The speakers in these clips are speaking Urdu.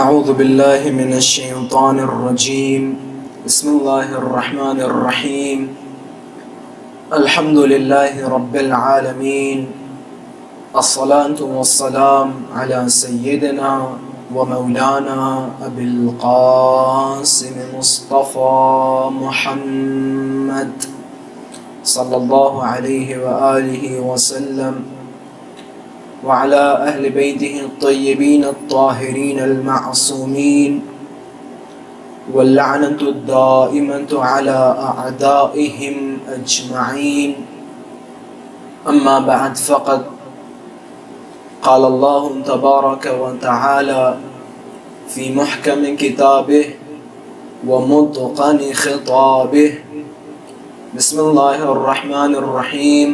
أعوذ بالله من الشيطان الرجيم. بسم الله الرحمن الرحيم. الحمد لله رب العالمين. الصلاة والسلام على سيدنا ومولانا أبي القاسم مصطفى محمد صلى الله عليه وآله وسلم وعلى أهل بيته الطيبين الطاهرين المعصومين واللعنة الدائمة على أعدائهم أجمعين. أما بعد، فقد قال الله تبارك وتعالى في محكم كتابه ومتقن خطابه: بسم الله الرحمن الرحيم.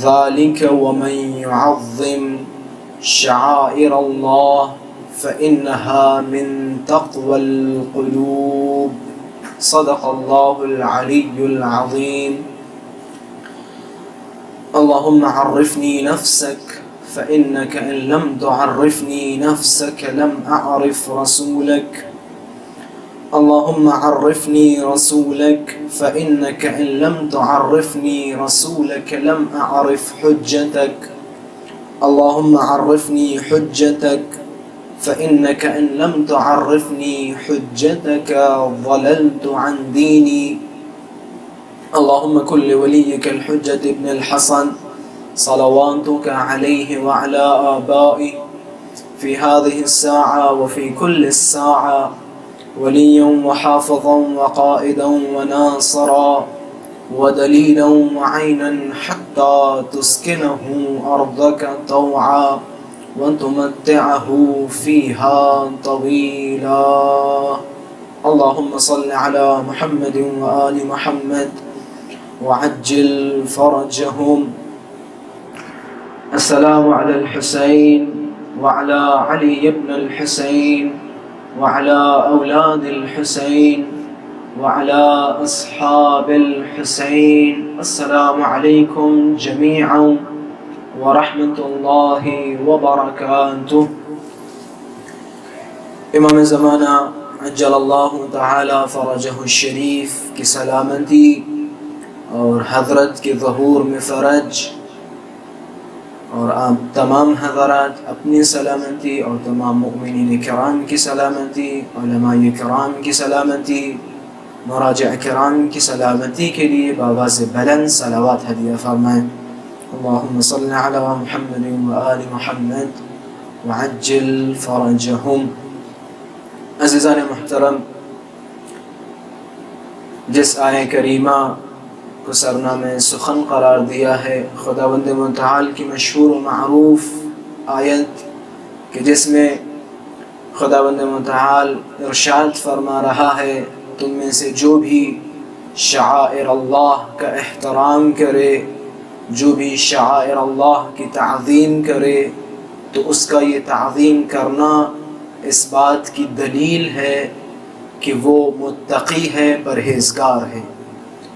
ذلك ومن يعظم شعائر الله فإنها من تقوى القلوب. صدق الله العلي العظيم. اللهم عرفني نفسك فإنك إن لم تعرفني نفسك لم أعرف رسولك. اللهم عرفني رسولك فإنك إن لم تعرفني رسولك لم أعرف حجتك. اللهم عرفني حجتك فإنك إن لم تعرفني حجتك ضللت عن ديني. اللهم كن لوليك الحجة ابن الحسن صلواتك عليه وعلى آبائه في هذه الساعة وفي كل الساعة وليا وحافظا وقائدا وناصرا ودليلا وعينا حتى تسكنه أرضك طوعا وتمتعه فيها طويلا. اللهم صل على محمد وآل محمد وعجل فرجهم. السلام على الحسين وعلى علي بن الحسين وعلى أولاد الحسين وعلى أصحاب الحسين. السلام عليكم جميعا ورحمة الله وبركاته. امام زمانہ عجل اللہ تعالی فرجہ الشریف کی سلامتی اور حضرت کے ظہور میں فرج، اور آپ تمام حضرات اپنی سلامتی اور تمام مؤمنین کرام کی سلامتی، علماء کرام کی سلامتی، مراجع کرام کی سلامتی کے لیے بآواز بلند صلوات ہدیہ فرمائیں. اللہم صل علی محمد وآل محمد وعجل فرجہم. عزیزان محترم، جس آیہ کریمہ کو سرنامہ سخن قرار دیا ہے، خداوند متعال کی مشہور و معروف آیت کہ جس میں خداوند متعال ارشاد فرما رہا ہے تم میں سے جو بھی شعائر اللہ کا احترام کرے، جو بھی شعائر اللہ کی تعظیم کرے، تو اس کا یہ تعظیم کرنا اس بات کی دلیل ہے کہ وہ متقی ہے، پرہیزگار ہے.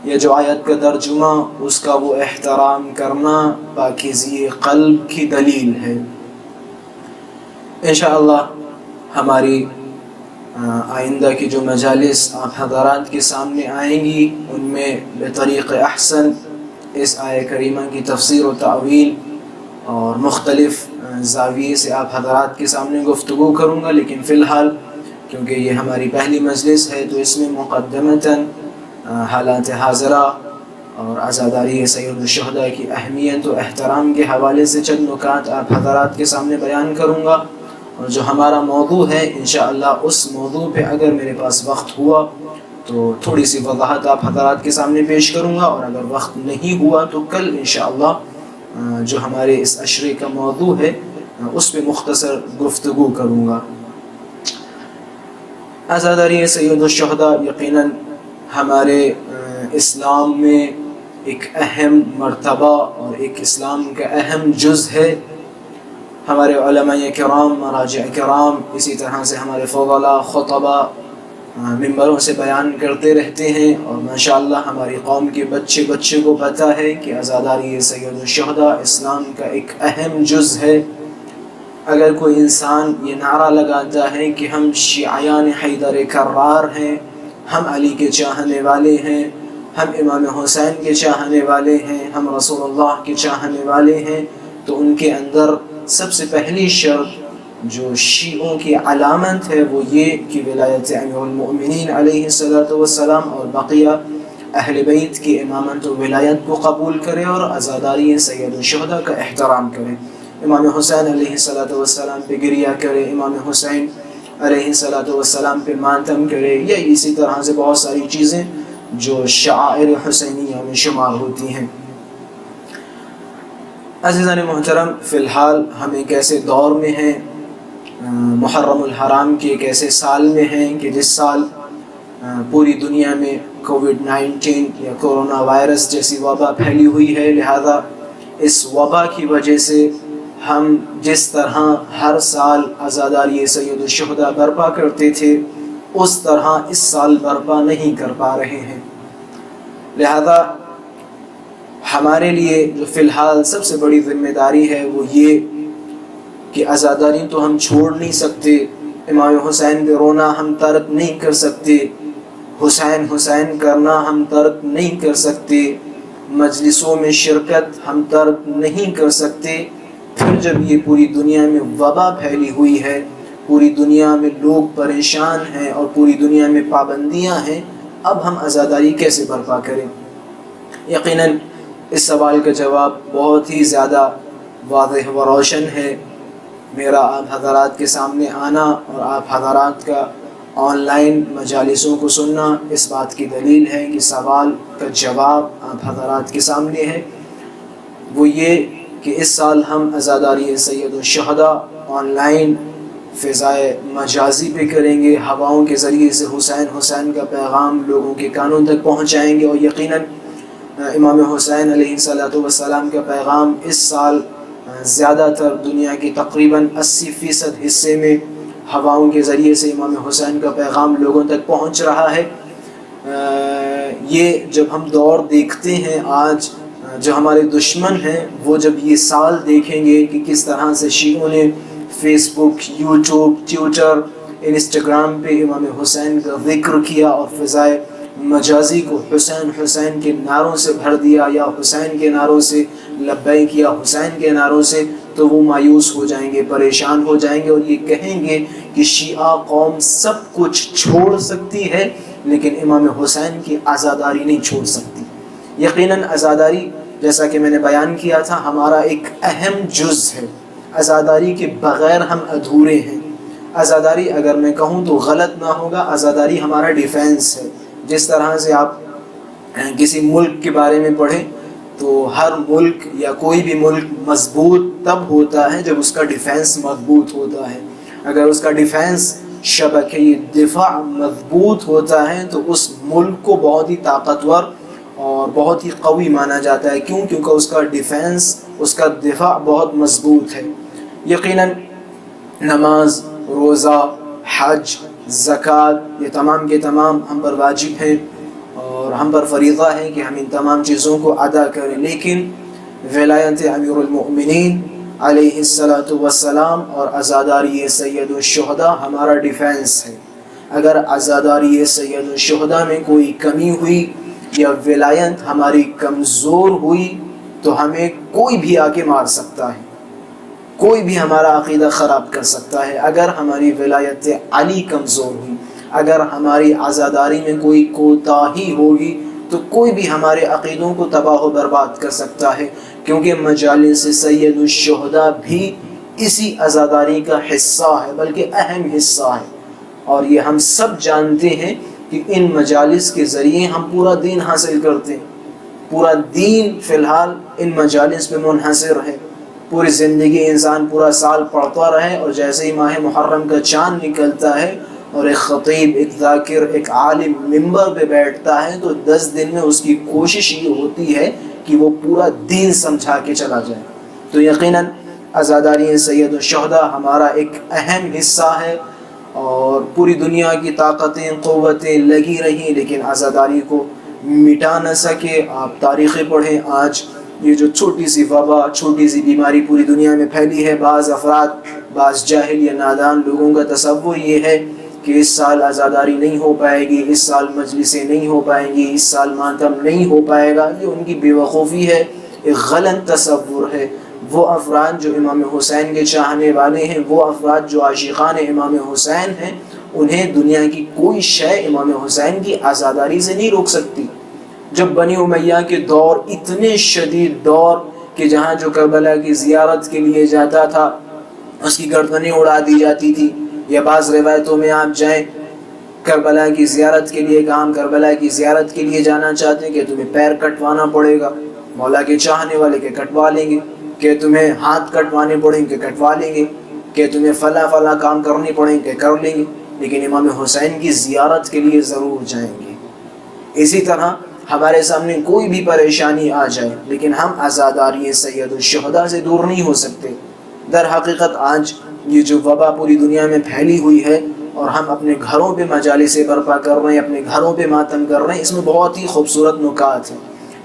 یہ جو آیت کا ترجمہ، اس کا وہ احترام کرنا پاکیزی قلب کی دلیل ہے. انشاءاللہ ہماری آئندہ کی جو مجالس آپ حضرات کے سامنے آئیں گی، ان میں بطریق احسن اس آیہ کریمہ کی تفسیر و تعویل اور مختلف زاویے سے آپ حضرات کے سامنے گفتگو کروں گا. لیکن فی الحال کیونکہ یہ ہماری پہلی مجلس ہے تو اس میں مقدمتاً حالات حاضرہ اور عزاداری سید الشہداء کی اہمیت و احترام کے حوالے سے چند نکات آپ حضرات کے سامنے بیان کروں گا. اور جو ہمارا موضوع ہے انشاءاللہ اس موضوع پہ اگر میرے پاس وقت ہوا تو تھوڑی سی وضاحت آپ حضرات کے سامنے پیش کروں گا، اور اگر وقت نہیں ہوا تو کل انشاءاللہ جو ہمارے اس عشرے کا موضوع ہے اس پہ مختصر گفتگو کروں گا. عزاداری سید الشہداء یقیناً ہمارے اسلام میں ایک اہم مرتبہ اور ایک اسلام کا اہم جز ہے. ہمارے علماء کرام، مراجع کرام، اسی طرح سے ہمارے فضلاء، خطباء ممبروں سے بیان کرتے رہتے ہیں، اور ماشاءاللہ ہماری قوم کے بچے کو پتہ ہے کہ عزاداری سید الشہداء اسلام کا ایک اہم جز ہے. اگر کوئی انسان یہ نعرہ لگاتا ہے کہ ہم شیعیان حیدر کرار ہیں، ہم علی کے چاہنے والے ہیں، ہم امام حسین کے چاہنے والے ہیں، ہم رسول اللہ کے چاہنے والے ہیں، تو ان کے اندر سب سے پہلی شرط جو شیعوں کی علامت ہے وہ یہ کہ ولایت امیر المؤمنین علیہ السلام اور بقیہ اہل بیت کی امامت و ولایت کو قبول کرے اور عزاداری سید الشہداء کا احترام کرے، امام حسین علیہ السلام پہ گریہ کرے، امام حسین علیہ السلام پہ ماتم کرے، یا اسی طرح سے بہت ساری چیزیں جو شعائر حسینیہ میں شمار ہوتی ہیں۔ عزیزان محترم، فی الحال ہم ایک ایسے دور میں ہیں، محرم الحرام کے ایک ایسے سال میں ہیں کہ جس سال پوری دنیا میں کووڈ-19 یا کورونا وائرس جیسی وبا پھیلی ہوئی ہے، لہذا اس وبا کی وجہ سے ہم جس طرح ہر سال عزاداری سید الشہداء برپا کرتے تھے اس طرح اس سال برپا نہیں کر پا رہے ہیں، لہذا ہمارے لیے جو فی الحال سب سے بڑی ذمہ داری ہے وہ یہ کہ عزاداری تو ہم چھوڑ نہیں سکتے، امام حسین پہ رونا ہم ترک نہیں کر سکتے، حسین حسین کرنا ہم ترک نہیں کر سکتے، مجلسوں میں شرکت ہم ترک نہیں کر سکتے۔ پھر جب یہ پوری دنیا میں وبا پھیلی ہوئی ہے، پوری دنیا میں لوگ پریشان ہیں اور پوری دنیا میں پابندیاں ہیں، اب ہم عزاداری کیسے برپا کریں؟ یقیناً اس سوال کا جواب بہت ہی زیادہ واضح و روشن ہے۔ میرا آپ حضرات کے سامنے آنا اور آپ حضرات کا آن لائن مجالسوں کو سننا اس بات کی دلیل ہے کہ سوال کا جواب آپ حضرات کے سامنے ہے، وہ یہ کہ اس سال ہم عزاداری سید الشہداء آن لائن فضائے مجازی پہ کریں گے، ہواؤں کے ذریعے سے حسین حسین کا پیغام لوگوں کے کانوں تک پہنچائیں گے، اور یقیناً امام حسین علیہ السلام کا پیغام اس سال زیادہ تر دنیا کی تقریباً 80% حصے میں ہواؤں کے ذریعے سے امام حسین کا پیغام لوگوں تک پہنچ رہا ہے۔ یہ جب ہم دور دیکھتے ہیں آج، جو ہمارے دشمن ہیں وہ جب یہ سال دیکھیں گے کہ کس طرح سے شیعوں نے فیس بک، یوٹیوب، ٹویٹر، انسٹاگرام پہ امام حسین کا ذکر کیا اور فضائے مجازی کو حسین حسین کے نعروں سے بھر دیا، یا حسین کے نعروں سے لبیک یا حسین کے نعروں سے، تو وہ مایوس ہو جائیں گے، پریشان ہو جائیں گے اور یہ کہیں گے کہ شیعہ قوم سب کچھ چھوڑ سکتی ہے لیکن امام حسین کی عزاداری نہیں چھوڑ سکتی۔ یقیناً عزاداری، جیسا کہ میں نے بیان کیا تھا، ہمارا ایک اہم جز ہے، عزاداری کے بغیر ہم ادھورے ہیں۔ عزاداری اگر میں کہوں تو غلط نہ ہوگا، عزاداری ہمارا ڈیفینس ہے۔ جس طرح سے آپ کسی ملک کے بارے میں پڑھیں تو ہر ملک یا کوئی بھی ملک مضبوط تب ہوتا ہے جب اس کا ڈیفینس مضبوط ہوتا ہے۔ اگر اس کا ڈیفینس شبکہ دفاع مضبوط ہوتا ہے تو اس ملک کو بہت ہی طاقتور اور بہت ہی قوی مانا جاتا ہے۔ کیوں؟ کیونکہ اس کا ڈیفینس، اس کا دفاع بہت مضبوط ہے۔ یقیناً نماز، روزہ، حج، زکوٰۃ، یہ تمام کے تمام ہم پر واجب ہیں اور ہم پر فریضہ ہے کہ ہم ان تمام چیزوں کو ادا کریں، لیکن ولایت امیر المؤمنین علیہ السلام اور عزاداری سید الشہداء ہمارا ڈیفینس ہے۔ اگر عزاداری سید الشہداء میں کوئی کمی ہوئی یا ولایت ہماری کمزور ہوئی تو ہمیں کوئی بھی آ کے مار سکتا ہے، کوئی بھی ہمارا عقیدہ خراب کر سکتا ہے۔ اگر ہماری ولایت علی کمزور ہوئی، اگر ہماری عزاداری میں کوئی کوتاہی ہوگی تو کوئی بھی ہمارے عقیدوں کو تباہ و برباد کر سکتا ہے، کیونکہ مجالس سید الشہداء بھی اسی عزاداری کا حصہ ہے، بلکہ اہم حصہ ہے، اور یہ ہم سب جانتے ہیں کہ ان مجالس کے ذریعے ہم پورا دین حاصل کرتے ہیں۔ پورا دین فی الحال ان مجالس پہ منحصر ہے۔ پوری زندگی انسان پورا سال پڑھتا رہے اور جیسے ہی ماہ محرم کا چاند نکلتا ہے اور ایک خطیب، ایک ذاکر، ایک عالم ممبر پہ بیٹھتا ہے تو 10 دن میں اس کی کوشش یہ ہوتی ہے کہ وہ پورا دین سمجھا کے چلا جائے۔ تو یقیناً عزاداری سید الشہداء ہمارا ایک اہم حصہ ہے، اور پوری دنیا کی طاقتیں، قوتیں لگی رہیں لیکن عزاداری کو مٹا نہ سکے۔ آپ تاریخیں پڑھیں، آج یہ جو چھوٹی سی وبا، چھوٹی سی بیماری پوری دنیا میں پھیلی ہے، بعض افراد، بعض جاہل یا نادان لوگوں کا تصور یہ ہے کہ اس سال عزاداری نہیں ہو پائے گی، اس سال مجلسیں نہیں ہو پائیں گی، اس سال ماتم نہیں ہو پائے گا۔ یہ ان کی بے وقوفی ہے، ایک غلط تصور ہے۔ وہ افراد جو امام حسین کے چاہنے والے ہیں، وہ افراد جو عاشقان امام حسین ہیں، انہیں دنیا کی کوئی شے امام حسین کی عزاداری سے نہیں روک سکتی۔ جب بنی امیہ کے دور، اتنے شدید دور کہ جہاں جو کربلا کی زیارت کے لیے جاتا تھا اس کی گردنیں اڑا دی جاتی تھی، یا بعض روایتوں میں آپ جائیں کربلا کی زیارت کے لیے، کہ ہم کربلا کی زیارت کے لیے جانا چاہتے ہیں، کہ تمہیں پیر کٹوانا پڑے گا، مولا کے چاہنے والے کہ کٹوا لیں گے، کہ تمہیں ہاتھ کٹوانے پڑیں گے، کٹوا لیں گے، کہ تمہیں فلاں کام کرنے پڑیں گے، کر لیں گے، لیکن امام حسین کی زیارت کے لیے ضرور جائیں گے۔ اسی طرح ہمارے سامنے کوئی بھی پریشانی آ جائے لیکن ہم عزاداری سید الشہداء سے دور نہیں ہو سکتے۔ در حقیقت آج یہ جو وبا پوری دنیا میں پھیلی ہوئی ہے اور ہم اپنے گھروں پہ مجالس برپا کر رہے ہیں، اپنے گھروں پہ ماتم کر رہے ہیں، اس میں بہت ہی خوبصورت نکات ہیں۔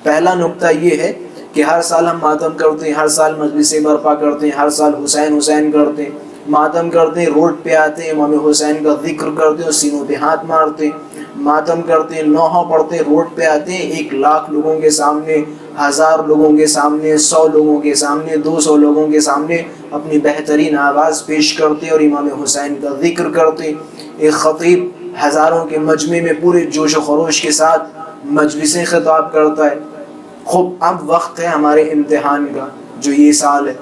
پہلا نکتہ یہ ہے کہ ہر سال ہم ماتم کرتے ہیں، ہر سال مجلس برپا کرتے ہیں، ہر سال حسین حسین کرتے ہیں، ماتم کرتے ہیں، روڈ پہ آتے ہیں، امام حسین کا ذکر کرتے ہیں اور سینوں پہ ہاتھ مارتے ہیں، ماتم کرتے ہیں، نوحہ پڑھتے ہیں، روڈ پہ آتے ہیں، 1,00,000 لوگوں کے سامنے، 1000 لوگوں کے سامنے، 100 لوگوں کے سامنے، 200 لوگوں کے سامنے اپنی بہترین آواز پیش کرتے اور امام حسین کا ذکر کرتے۔ ایک خطیب ہزاروں کے مجمع میں پورے جوش و خروش کے ساتھ مجلسیں خطاب کرتا ہے۔ خوب اب وقت ہے ہمارے امتحان کا، جو یہ سال ہے۔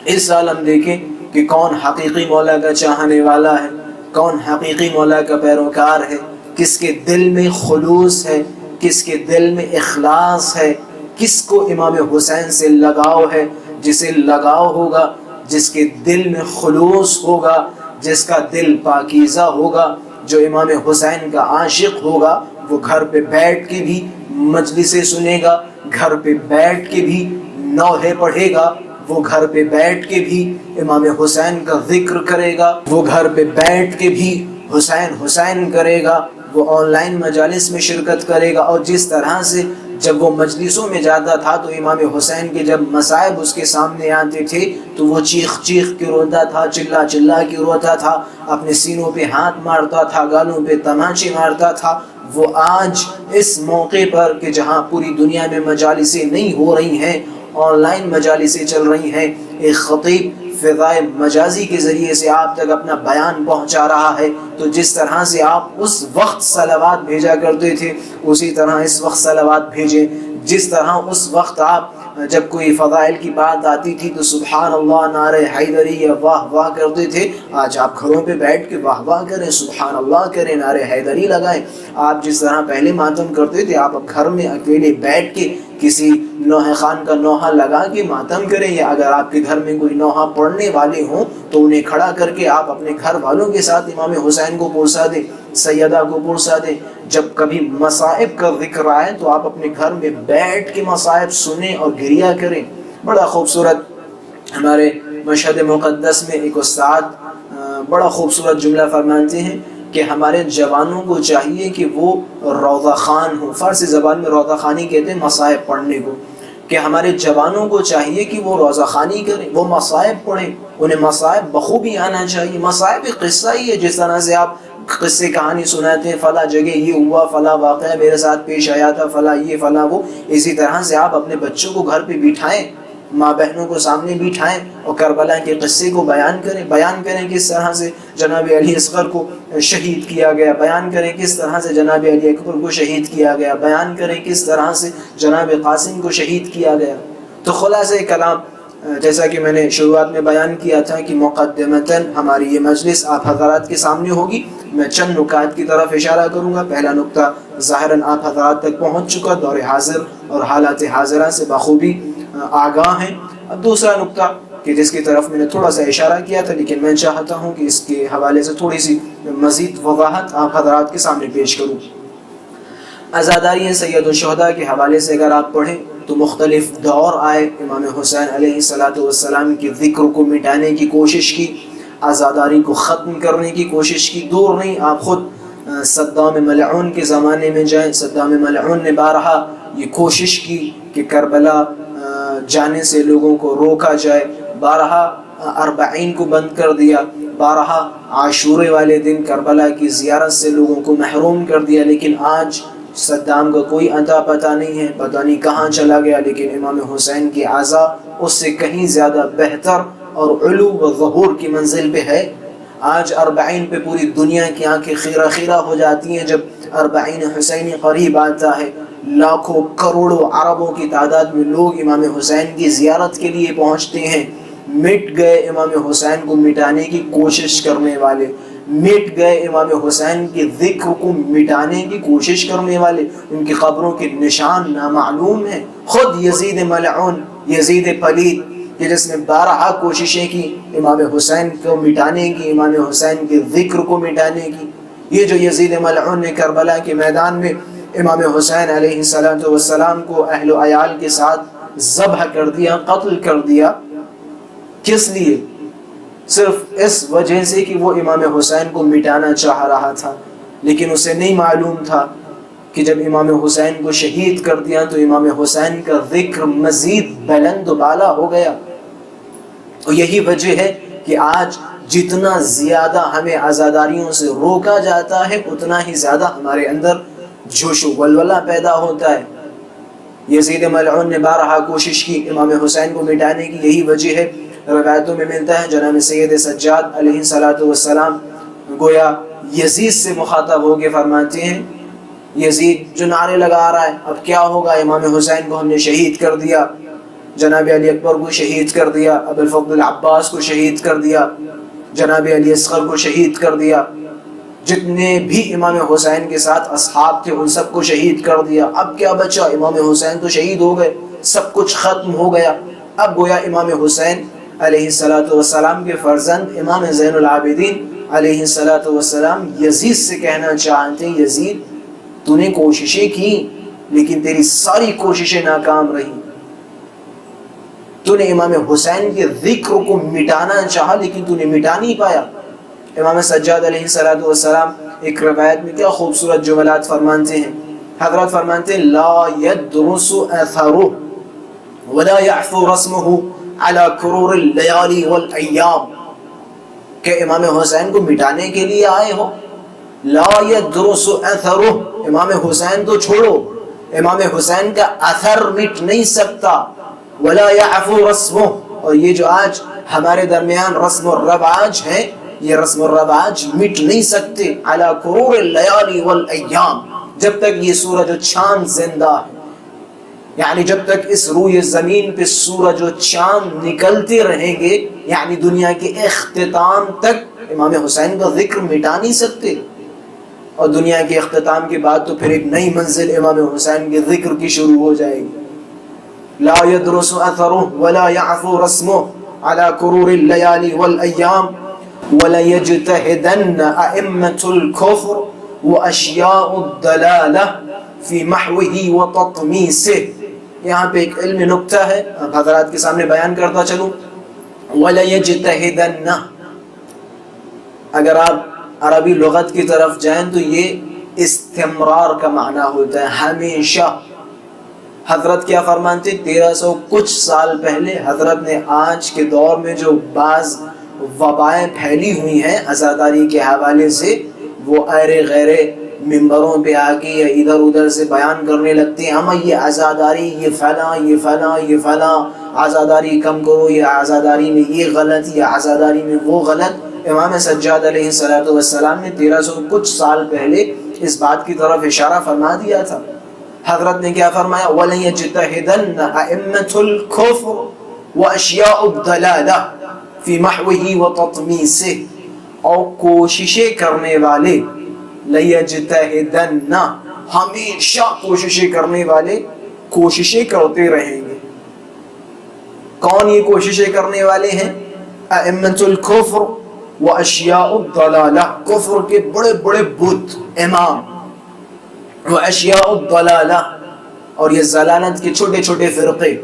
اس سال ہم دیکھیں کہ کون حقیقی مولا کا چاہنے والا ہے، کون حقیقی مولا کا پیروکار ہے، کس کے دل میں خلوص ہے، کس کے دل میں اخلاص ہے، کس کو امام حسین سے لگاؤ ہے۔ جسے لگاؤ ہوگا، جس کے دل میں خلوص ہوگا، جس کا دل پاکیزہ ہوگا، جو امام حسین کا عاشق ہوگا، وہ گھر پہ بیٹھ کے بھی مجلسیں سنے گا، گھر پہ بیٹھ کے بھی نوحے پڑھے گا، وہ گھر پہ بیٹھ کے بھی امام حسین کا ذکر کرے گا، وہ گھر پہ بیٹھ کے بھی حسین حسین کرے گا، وہ آن لائن مجالس میں شرکت کرے گا۔ اور جس طرح سے جب وہ مجلسوں میں جاتا تھا تو امام حسین کے جب مصائب اس کے سامنے آتے تھے تو وہ چیخ چیخ کے روتا تھا، چلا چلا کے روتا تھا، اپنے سینوں پہ ہاتھ مارتا تھا، گالوں پہ تماچے مارتا تھا۔ وہ آج اس موقع پر کہ جہاں پوری دنیا میں مجالسیں نہیں ہو رہی ہیں، آن لائن مجالسیں چل رہی ہیں، ایک خطیب فضائے مجازی کے ذریعے سے آپ تک اپنا بیان پہنچا رہا ہے، تو جس طرح سے آپ اس وقت صلوات بھیجا کرتے تھے اسی طرح اس وقت صلوات بھیجیں۔ جس طرح اس وقت آپ جب کوئی فضائل کی بات آتی تھی تو سبحان اللہ، نعرہ حیدری یا واہ واہ کرتے تھے، آج آپ گھروں پہ بیٹھ کے واہ واہ کریں، سبحان اللہ کریں، نعرہ حیدری لگائیں۔ آپ جس طرح پہلے ماتم کرتے تھے، آپ اب گھر میں اکیلے بیٹھ کے کسی نوحہ خان کا نوحہ لگا کے ماتم کریں، یا اگر آپ کے گھر میں کوئی نوحہ پڑھنے والے ہوں تو انہیں کھڑا کر کے آپ اپنے گھر والوں کے ساتھ امام حسین کو پرسا دیں، سیدہ کو پرسا دیں۔ جب کبھی مصائب کا ذکر آئے تو آپ اپنے گھر میں بیٹھ کے مصائب سنیں اور گریہ کریں۔ بڑا خوبصورت ہمارے مشہد مقدس میں ایک استاد بڑا خوبصورت جملہ فرماتے ہیں کہ ہمارے جوانوں کو چاہیے کہ وہ روضہ خوان ہوں۔ فارسی زبان میں روضہ خوانی کہتے ہیں مصائب پڑھنے کو، کہ ہمارے جوانوں کو چاہیے کہ وہ روضہ خوانی کریں، وہ مصائب پڑھیں، انہیں مصائب بخوبی آنا چاہیے۔ مصائب ایک قصہ ہی ہے، جس طرح سے آپ قصے کہانی سناتے ہیں، فلاں جگہ یہ ہوا، فلاں واقعہ میرے ساتھ پیش آیا تھا، فلاں یہ فلاں وہ، اسی طرح سے آپ اپنے بچوں کو گھر پہ بٹھائیں، ماں بہنوں کو سامنے بٹھائیں اور کربلا کے قصے کو بیان کریں کس طرح سے جناب علی اصغر کو شہید کیا گیا، بیان کریں کس طرح سے جناب علی اکبر کو شہید کیا گیا، بیان کریں کس طرح سے جناب قاسم کو شہید کیا گیا۔ تو خلاصہ کلام جیسا کہ میں نے شروعات میں بیان کیا تھا کہ مقدمتاً ہماری یہ مجلس آپ حضرات کے سامنے ہوگی۔ میں چند نکات کی طرف اشارہ کروں گا۔ پہلا نکتہ ظاہراً آپ حضرات تک پہنچ چکا، دور حاضر اور حالات حاضرہ سے بخوبی آگاہ ہیں۔ اب دوسرا نکتہ کہ جس کی طرف میں نے تھوڑا سا اشارہ کیا تھا، لیکن میں چاہتا ہوں کہ اس کے حوالے سے تھوڑی سی مزید وضاحت آپ حضرات کے سامنے پیش کروں۔ عزاداری سید الشہداء کے حوالے سے اگر آپ پڑھیں تو مختلف دور آئے، امام حسین علیہ السلام کے ذکر کو مٹانے کی کوشش کی، عزاداری کو ختم کرنے کی کوشش کی۔ دور نہیں، آپ خود صدام ملعون کے زمانے میں جائیں، صدام ملعون نے بارہا یہ کوشش کی کہ کربلا جانے سے لوگوں کو روکا جائے، بارہا اربعین کو بند کر دیا، بارہا عاشورے والے دن کربلا کی زیارت سے لوگوں کو محروم کر دیا، لیکن آج صدام کا کوئی اتا پتہ نہیں ہے، پتہ نہیں کہاں چلا گیا، لیکن امام حسین کی عزا اس سے کہیں زیادہ بہتر اور علو و ظہور کی منزل پہ ہے۔ آج اربعین پہ پوری دنیا کی آنکھیں خیرہ خیرہ ہو جاتی ہیں جب اربعین حسینی قریب آتا ہے، لاکھوں کروڑوں عربوں کی تعداد میں لوگ امام حسین کی زیارت کے لیے پہنچتے ہیں۔ مٹ گئے امام حسین کو مٹانے کی کوشش کرنے والے، مٹ گئے امام حسین کے ذکر کو مٹانے کی کوشش کرنے والے، ان کی قبروں کے نشان نامعلوم ہیں۔ خود یزید ملعون، یزید پلید، کہ جس نے 12 کوششیں کی امام حسین کو مٹانے کی، امام حسین کے ذکر کو مٹانے کی، یہ جو یزید ملعون نے کربلا کے میدان میں امام حسین علیہ السلام کو اہل و عیال کے ساتھ ذبح کر دیا، قتل کر دیا، کس لیے؟ صرف اس وجہ سے کہ وہ امام حسین کو مٹانا چاہ رہا تھا، لیکن اسے نہیں معلوم تھا کہ جب امام حسین کو شہید کر دیا تو امام حسین کا ذکر مزید بلند و بالا ہو گیا۔ اور یہی وجہ ہے کہ آج جتنا زیادہ ہمیں عزاداریوں سے روکا جاتا ہے اتنا ہی زیادہ ہمارے اندر جوش و ولولہ پیدا ہوتا ہے۔ یزید ملعون نے 12 کوشش کی امام حسین کو مٹانے کی، یہی وجہ ہے۔ روایتوں میں ملتا ہے جناب سید سجاد علیہ السلام گویا یزید سے مخاطب ہو کے فرماتے ہیں، یزید جو نعرے لگا رہا ہے اب کیا ہوگا، امام حسین کو ہم نے شہید کر دیا، جناب علی اکبر کو شہید کر دیا، ابو الفضل العباس کو شہید کر دیا، جناب علی اصغر کو شہید کر دیا، جتنے بھی امام حسین کے ساتھ اصحاب تھے ان سب کو شہید کر دیا، اب کیا بچا، امام حسین تو شہید ہو گئے، سب کچھ ختم ہو گیا۔ اب گویا امام حسین علیہ السلام کے فرزند امام زین العابدین علیہ السلام یزید سے کہنا چاہتے ہیں، یزید تو نے کوششیں کی لیکن تیری ساری کوششیں ناکام رہی، تو نے امام حسین کے ذکر کو مٹانا چاہا لیکن تو نے مٹا نہیں پایا۔ امام سجاد علیہ السلام ایک روایت میں کیا خوبصورت جملات فرماتے ہیں، حضرت فرماتے ہیں لا يدرس اثرہ ولا يعفو رسمہ علی کرور اللیالی والایام، کہ امام حسین کو مٹانے کے لیے آئے ہو، لا يدرس اثرہ، امام حسین تو چھوڑو، امام حسین کا اثر مٹ نہیں سکتا، ولا يعفو رسمہ، اور یہ جو آج ہمارے درمیان رسم و رواج ہیں یہ رسم و رواج مٹ نہیں سکتے، علی کرور اللیالی والایام، جب تک یہ سورج و چاند زندہ ہے، یعنی جب تک اس روئے زمین پہ سورج و چاند نکلتے رہیں گے، یعنی دنیا کے اختتام تک امام حسین کا ذکر مٹا نہیں سکتے، اور دنیا کے اختتام کے بعد تو پھر ایک نئی منزل امام حسین کے ذکر کی شروع ہو جائے گی۔ لا يدرس اثرہ ولا يعفو رسمہ علی کرور اللیالی والایام وَلَيَجْتَهِدَنَّ أَئِمَّةُ الْكُفْرِ وَأَشْيَاءُ الضَّلَالَةِ فِي مَحْوِهِ وَتَطْمِيسِهِ۔ یہاں پہ ایک علمی نکتہ ہے، اب حضرات کے سامنے بیان کرتا چلوں۔ وَلَيَجْتَهِدَنَّ، اگر آپ عربی لغت کی طرف جائیں تو یہ استمرار کا معنی ہوتا ہے، ہمیشہ۔ حضرت کیا فرمانتے، 1300 کچھ سال پہلے حضرت نے آج کے دور میں جو بعض وبائیں پھیلی ہوئی ہیں عزاداری کے حوالے سے، وہ ایرے غیرے ممبروں پہ آ کے یا ادھر ادھر سے بیان کرنے لگتے ہیں، ہم یہ عزاداری یہ فلاں یہ فلاں یہ فلاں، عزاداری کم کرو، یہ عزاداری میں یہ غلط یا عزاداری میں وہ غلط۔ امام سجاد علیہ السلام نے 1300 کچھ سال پہلے اس بات کی طرف اشارہ فرما دیا تھا۔ حضرت نے کیا فرمایا، وَلَيَجْتَهِدَنَّ أَئِمَّةُ الْكُفْرِ وَأَشْيَاءُ الضَّلَالَةِ فی محوہ وتطمیسہ، اور کوششیں کرنے والے، لیجتہدن، ہمیشہ کوششیں کرنے والے کوششیں کرتے رہیں گے۔ کون یہ کوششیں کرنے والے ہیں؟ ائمۃ الکفر واشیاء الضلالہ، کفر کے بڑے بڑے بت امام، واشیاء الضلالہ، اور یہ ضلالت کے چھوٹے چھوٹے فرقے،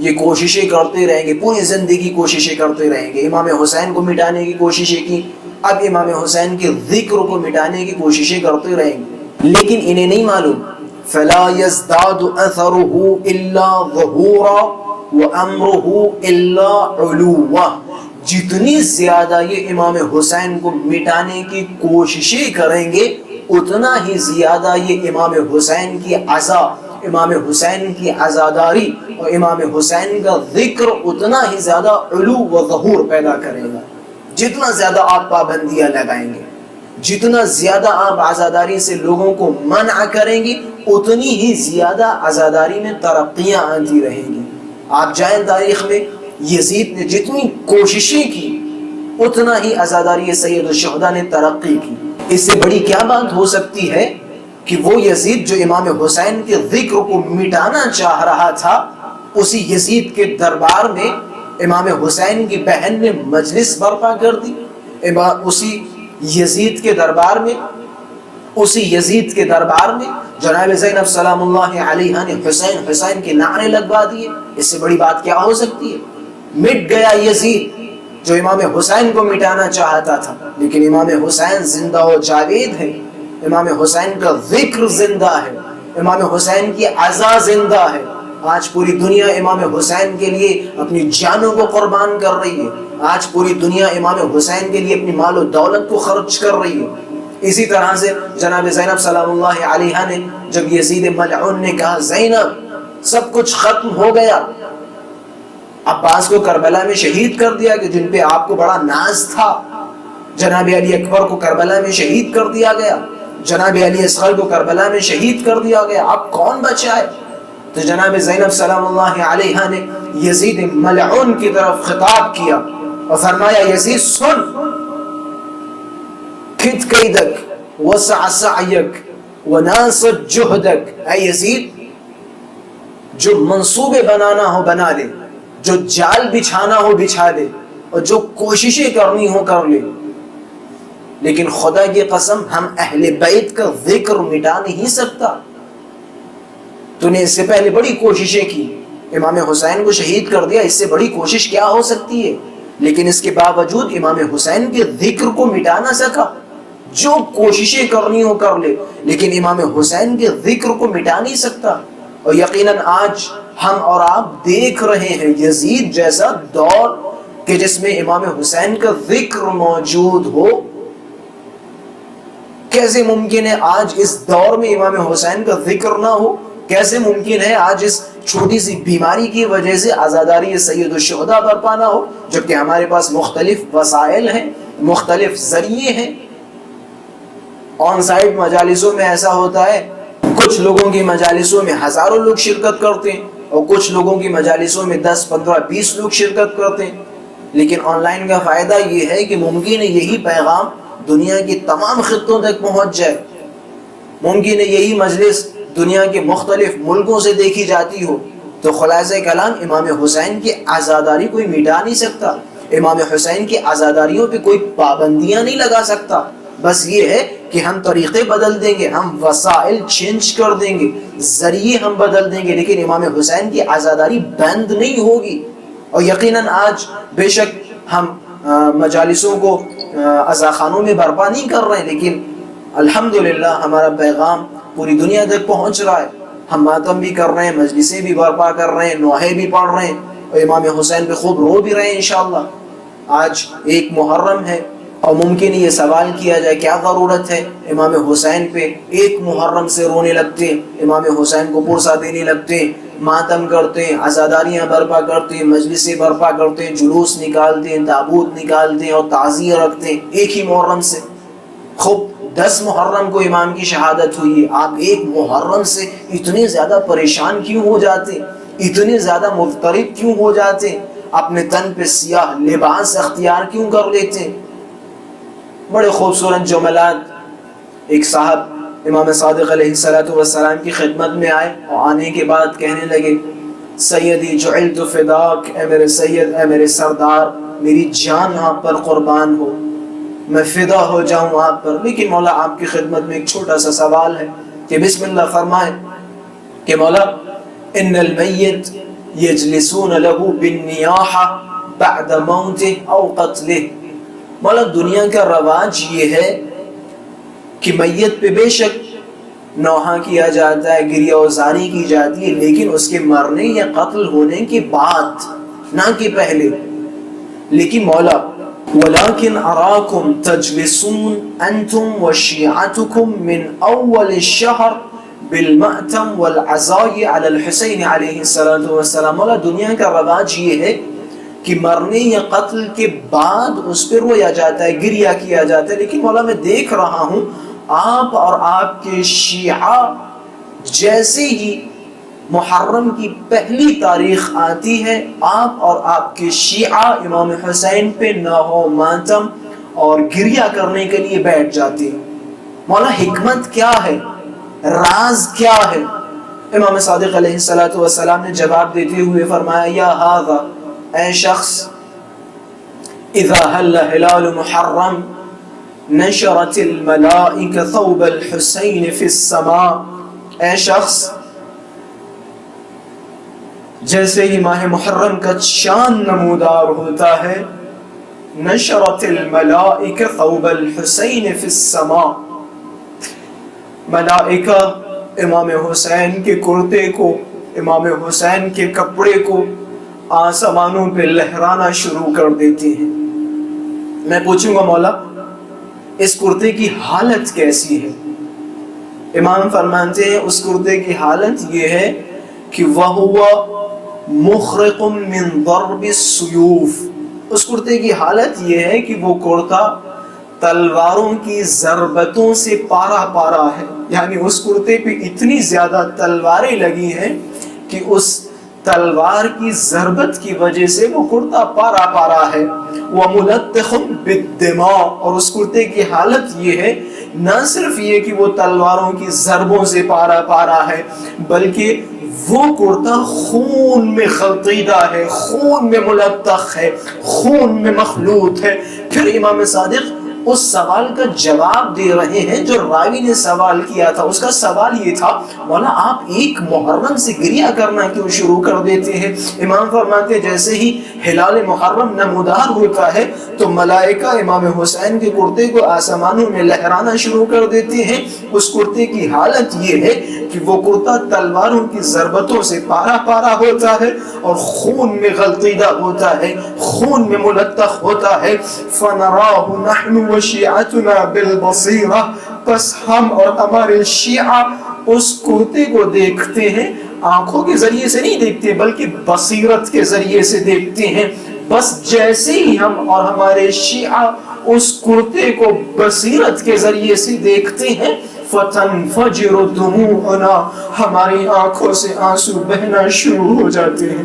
یہ کوششیں کرتے رہیں گے، پوری زندگی کوششیں کرتے رہیں گے۔ امام حسین کو مٹانے کی کوششیں کی، اب امام حسین کے ذکر کو مٹانے کی کوششیں کرتے رہیں گے، لیکن انہیں نہیں معلوم فَلَا يَزْدَادُ أَثَرُهُ إِلَّا ظُهُورًا وَأَمْرُهُ إِلَّا عُلُوًّا، جتنی زیادہ یہ امام حسین کو مٹانے کی کوششیں کریں گے اتنا ہی زیادہ یہ امام حسین کی عزا، امام حسین کی عزاداری اور امام حسین کا ذکر اتنا ہی زیادہ علو و ظہور پیدا کرے گا۔ جتنا زیادہ آپ پابندیاں لگائیں گے، جتنا زیادہ آپ عزاداری سے لوگوں کو منع کریں گے، اتنی ہی زیادہ عزاداری میں ترقیاں آتی رہیں گی۔ آپ جائیں تاریخ میں، یزید نے جتنی کوششیں کی اتنا ہی عزاداری سید الشہداء نے ترقی کی۔ اس سے بڑی کیا بات ہو سکتی ہے کہ وہ یزید جو امام حسین کے ذکر کو مٹانا چاہ رہا تھا، اسی یزید کے دربار میں امام حسین کی بہن نے مجلس برپا کر دی، اسی یزید کے دربار میں جناب زینب سلام اللہ علیہا نے حسین حسین کے نعرے لگوا دیے۔ اس سے بڑی بات کیا ہو سکتی ہے؟ مٹ گیا یزید جو امام حسین کو مٹانا چاہتا تھا، لیکن امام حسین زندہ و جاوید ہے، امام حسین کا ذکر زندہ ہے، امام حسین کی عزا زندہ ہے۔ آج پوری دنیا امام حسین کے لیے اپنی جانوں کو قربان کر رہی ہے، آج پوری دنیا امام حسین کے لیے اپنی مال و دولت کو خرچ کر رہی ہے۔ اسی طرح سے جناب زینب سلام اللہ علیہا نے جب یزید ملعون نے کہا زینب سب کچھ ختم ہو گیا، عباس کو کربلا میں شہید کر دیا کہ جن پہ آپ کو بڑا ناز تھا، جناب علی اکبر کو کربلا میں شہید کر دیا گیا، جناب علی اصغر کو کربلا میں شہید کر دیا گیا، اب کون بچا ہے؟ تو جناب زینب سلام اللہ علیہا نے یزید ملعون کی طرف خطاب کیا اور فرمایا یزید سن، کھد قیدک وسع سعیک وناصد جہدک، اے یزید جو منصوبے بنانا ہو بنا لے، جو جال بچھانا ہو بچھا لے، اور جو کوششیں کرنی ہو کر لے، لیکن خدا کی قسم ہم اہل بیت کا ذکر مٹا نہیں سکتا۔ تو نے اس سے پہلے بڑی کوششیں کی، امام حسین کو شہید کر دیا، اس سے بڑی کوشش کیا ہو سکتی ہے؟ لیکن اس کے باوجود امام حسین کے ذکر کو مٹا نہ سکا۔ جو کوششیں کرنی ہو کر لے، لیکن امام حسین کے ذکر کو مٹا نہیں سکتا۔ اور یقیناً آج ہم اور آپ دیکھ رہے ہیں یزید جیسا دور کہ جس میں امام حسین کا ذکر موجود ہو۔ کیسے ممکن ہے آج اس دور میں امام حسین کا ذکر نہ ہو؟ کیسے ممکن ہے آج اس چھوٹی سی بیماری کی وجہ سے عزاداری سید الشہداء برپا نہ ہو، جبکہ ہمارے پاس مختلف وسائل ہیں، مختلف ذریعے ہیں۔ آن سائٹ مجالسوں میں ایسا ہوتا ہے، کچھ لوگوں کی مجالسوں میں ہزاروں لوگ شرکت کرتے ہیں اور کچھ لوگوں کی مجالسوں میں 10 15 20 لوگ شرکت کرتے ہیں۔ لیکن آن لائن کا فائدہ یہ ہے کہ ممکن ہے یہی پیغام دنیا کی تمام خطوں تک پہنچ جائے، ممکن ہے یہی مجلس دنیا کے مختلف ملکوں سے دیکھی جاتی ہو۔ تو خلاصہ کلام، امام حسین کی عزاداری کوئی مٹا نہیں سکتا، امام حسین کی عزاداریوں پہ کوئی پابندیاں نہیں لگا سکتا۔ بس یہ ہے کہ ہم طریقے بدل دیں گے، ہم وسائل چینج کر دیں گے، ذریعے ہم بدل دیں گے، لیکن امام حسین کی عزاداری بند نہیں ہوگی۔ اور یقیناً آج بے شک ہم مجالسوں کو عزاخانوں میں برپا نہیں کر رہے ہیں، لیکن الحمدللہ ہمارا پیغام پوری دنیا تک پہنچ رہا ہے۔ ہم ماتم بھی کر رہے ہیں، مجلسیں بھی برپا کر رہے ہیں، نوحے بھی پڑھ رہے ہیں، اور امام حسین پہ خوب رو بھی رہے ہیں انشاءاللہ۔ آج ایک محرم ہے اور ممکن یہ سوال کیا جائے کیا ضرورت ہے امام حسین پہ ایک محرم سے رونے لگتے ہیں، امام حسین کو پرسہ دینے لگتے ہیں، ماتم کرتے ہیں، عزاداریاں برپا کرتے ہیں، مجلسیں برپا کرتے ہیں، جلوس نکالتے ہیں، تابوت نکالتے ہیں اور تعزیہ رکھتے ہیں ایک ہی محرم سے۔ خوب 10 محرم کو امام کی شہادت ہوئی ہے، آپ ایک محرم سے اتنے زیادہ پریشان کیوں ہو جاتے ہیں، اتنے زیادہ مضطرب کیوں ہو جاتے ہیں، اپنے تن پہ سیاہ لباس اختیار کیوں کر لیتے ہیں؟ بڑے خوبصورت جملات ایک صاحب امام صادق علیہ السلام کی خدمت میں آئے اور آنے کے بعد کہنے لگے سیدی جعلت فداک، اے میرے سید، اے میرے سردار، میری جان آپ پر قربان ہو، میں فدا ہو جاؤں آپ پر۔ لیکن مولا آپ کی خدمت میں ایک چھوٹا سا سوال ہے کہ بسم اللہ فرمائیں کہ مولا ان المیت یجلسون له بالنیاحہ بعد موتہ او قتلہ، مولا دنیا کا رواج یہ ہے کہ میت پہ بے شک نوحہ کیا جاتا ہے، گریہ وزاری کی جاتی ہے، لیکن اس کے مرنے یا قتل ہونے کے بعد، نہ کہ پہلے۔ لیکن مولا وَلَكِنْ أَرَاكُمْ تَجْلِسُونَ أَنْتُمْ وَشِيعَتُكُمْ مِنْ أَوَّلِ الشَّهْرِ بِالْمَأْتَمِ وَالْعَزَاءِ عَلَى الْحُسَيْنِ علیہ الصلاۃ والسلام۔ مولا دنیا کا رواج یہ ہے کہ مرنے یا قتل کے بعد اس پہ رویا جاتا ہے، گریہ کیا جاتا ہے، لیکن مولا میں دیکھ رہا ہوں آپ اور آپ کے شیعہ جیسے ہی محرم کی پہلی تاریخ آتی ہے، آپ اور آپ کے شیعہ امام حسین پہ نوحہ و ماتم اور گریہ کرنے کے لیے بیٹھ جاتے ہیں۔ مولا حکمت کیا ہے، راز کیا ہے؟ امام صادق علیہ السلام نے جواب دیتے ہوئے فرمایا، یا ھذا، اے شخص، اذا حل ہلال محرم نشرت الملائکہ ثوب الحسین فی السماء، اے شخص، جیسے ہی ماہ محرم کا چاند نمودار ہوتا ہے، نشرت الملائکہ ثوب الحسین فی السماء، ملائکہ امام حسین کے کرتے کو، امام حسین کے کپڑے کو آسمانوں پہ لہرانا شروع کر دیتے ہیں۔ میں پوچھوں گا مولا اس کرتے کی حالت کیسی ہے؟ امام فرماتے ہیں اس کرتے کی حالت یہ ہے کہ وَهُوَ مُخْرِقٌ مِّن ضَرْبِ السُّيُوفِ، اس کرتے کی حالت یہ ہے کہ وہ کرتا تلواروں کی ضربتوں سے پارا پارا ہے، یعنی اس کرتے پہ اتنی زیادہ تلواریں لگی ہیں کہ اس تلوار کی ضربت کی وجہ سے وہ کرتا پارا پارا ہے۔ وَمُلَتَّخٌ بِالدِّمَاءِ، اور اس کرتے کی حالت یہ ہے نہ صرف یہ کہ وہ تلواروں کی ضربوں سے پارا پارا ہے، بلکہ وہ کرتا خون میں غلطیدہ ہے، خون میں ملطخ ہے، خون میں مخلوط ہے۔ پھر امام صادق اس سوال کا جواب دے رہے ہیں جو راوی نے سوال کیا تھا۔ اس کا سوال یہ تھا، مولا آپ ایک محرم سے گریہ کرنا کیوں شروع کر دیتے ہیں؟ امام فرماتے جیسے ہی ہلال محرم نمودار ہوتا ہے تو ملائکہ امام حسین کے کرتے کو آسمانوں میں لہرانا شروع کر دیتے ہیں۔ اس کرتے کی حالت یہ ہے کہ وہ کرتا تلواروں کی ضربتوں سے پارا پارا ہوتا ہے اور خون میں غلطیدہ ہوتا ہے، خون میں ملطخ ہوتا ہے۔ فَنَرَاهُ نَحْنُ وَشِيعَتُنَا بِالْبَصِيرَةِ، پس ہم اور ہمارے شیعہ اس کرتے کو دیکھتے ہیں، آنکھوں کے ذریعے سے نہیں دیکھتے بلکہ بصیرت کے ذریعے سے دیکھتے ہیں۔ بس جیسے ہی ہم اور ہمارے شیعہ اس کرتے کو بصیرت کے ذریعے سے دیکھتے ہیں، فَتَنْفَجِرُ دُمُوعُنَا، ہماری آنکھوں سے آنسو بہنا شروع ہو جاتے ہیں۔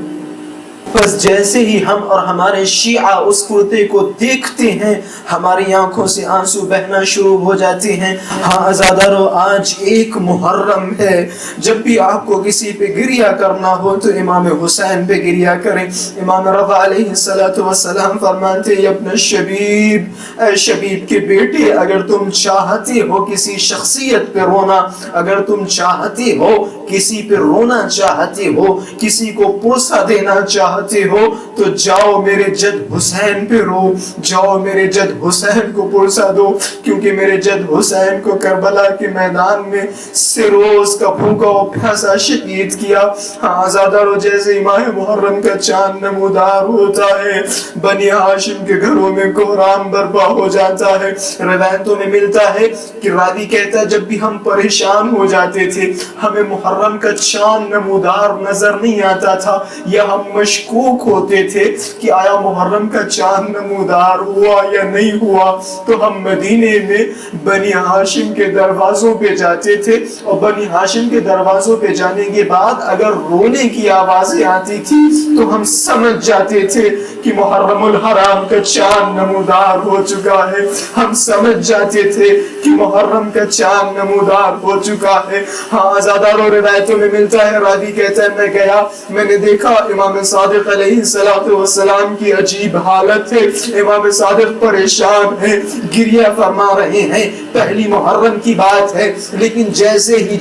بس جیسے ہی ہم اور ہمارے شیعہ اس کرتے کو دیکھتے ہیں، ہماری آنکھوں سے آنسو بہنا شروع ہو جاتے ہیں۔ ہاں عزادارو، آج ایک محرم ہے، جب بھی آپ کو کسی پہ گریہ کرنا ہو تو امام حسین پہ گریہ کریں۔ امام رضا علیہ السلام فرماتے ہیں، ابن شبیب، اے شبیب کے بیٹے، اگر تم چاہتے ہو کسی شخصیت پہ رونا، اگر تم چاہتے ہو کسی پہ رونا چاہتے ہو، کسی کو پرسہ دینا چاہتے ہو، تو جاؤ میرے جد حسین پہ رو، جاؤ میرے جد حسین کو پرسہ دو، کیونکہ میرے جد حسین کو کربلا کے میدان میں سروز کا بھوکا و پیاسا شہید کیا۔ ہاں عزادارو، جیسے ماہ محرم کا چاند نمودار ہوتا ہے، بنی ہاشم کے گھروں میں کوہرام برپا ہو جاتا ہے۔ روایتوں میں ملتا ہے کہ راوی کہتا ہے جب بھی ہم پریشان ہو جاتے تھے، ہمیں محرم کا چاند نمودار نظر نہیں آتا تھا، یا ہم مشکوک ہوتے تھے کہ آیا محرم کا چاند نمودار ہوا یا نہیں ہوا، تو ہم مدینے میں بنی ہاشم کے دروازوں پہ جاتے تھے، اور بنی ہاشم کے دروازوں پہ جانے کے بعد اگر رونے کی آوازیں آتی تھی تو ہم سمجھ جاتے تھے کہ محرم الحرام کا چاند نمودار ہو چکا ہے، ہم سمجھ جاتے تھے کہ محرم کا چاند نمودار ہو چکا ہے۔ ہاں عزادارو، روایتوں میں ملتا ہے، راوی کہتا ہے میں گیا، میں نے دیکھا امام صادق علیہ السلام کی عجیب حالت ہے، امام صادق پریشان ہیں، گریہ فرما رہے ہیں، پہلی محرم کی بات ہے، لیکن جیسے ہی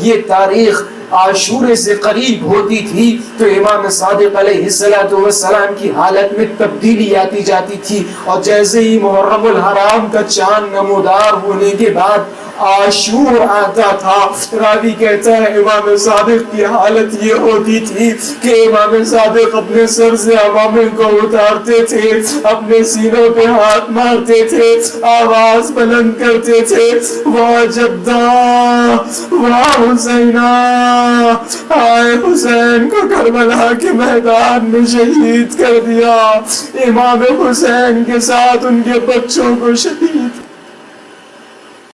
یہ تاریخ عاشورے سے قریب ہوتی تھی تو امام صادق علیہ السلام کی حالت میں تبدیلی آتی جاتی تھی، اور جیسے ہی محرم الحرام کا چاند نمودار ہونے کے بعد عاشور آتا تھا. راوی کہتا ہے امام صادق کی حالت یہ ہوتی تھی کہ امام صادق اپنے سر سے عمامے کو اتارتے تھے, اپنے سینوں پہ ہاتھ مارتے تھے, آواز بلند کرتے تھے, واہ جدہ واہ حسینہ, آئے حسین کو کربلا کے میدان میں شہید کر دیا, امام حسین کے ساتھ ان کے بچوں کو شہید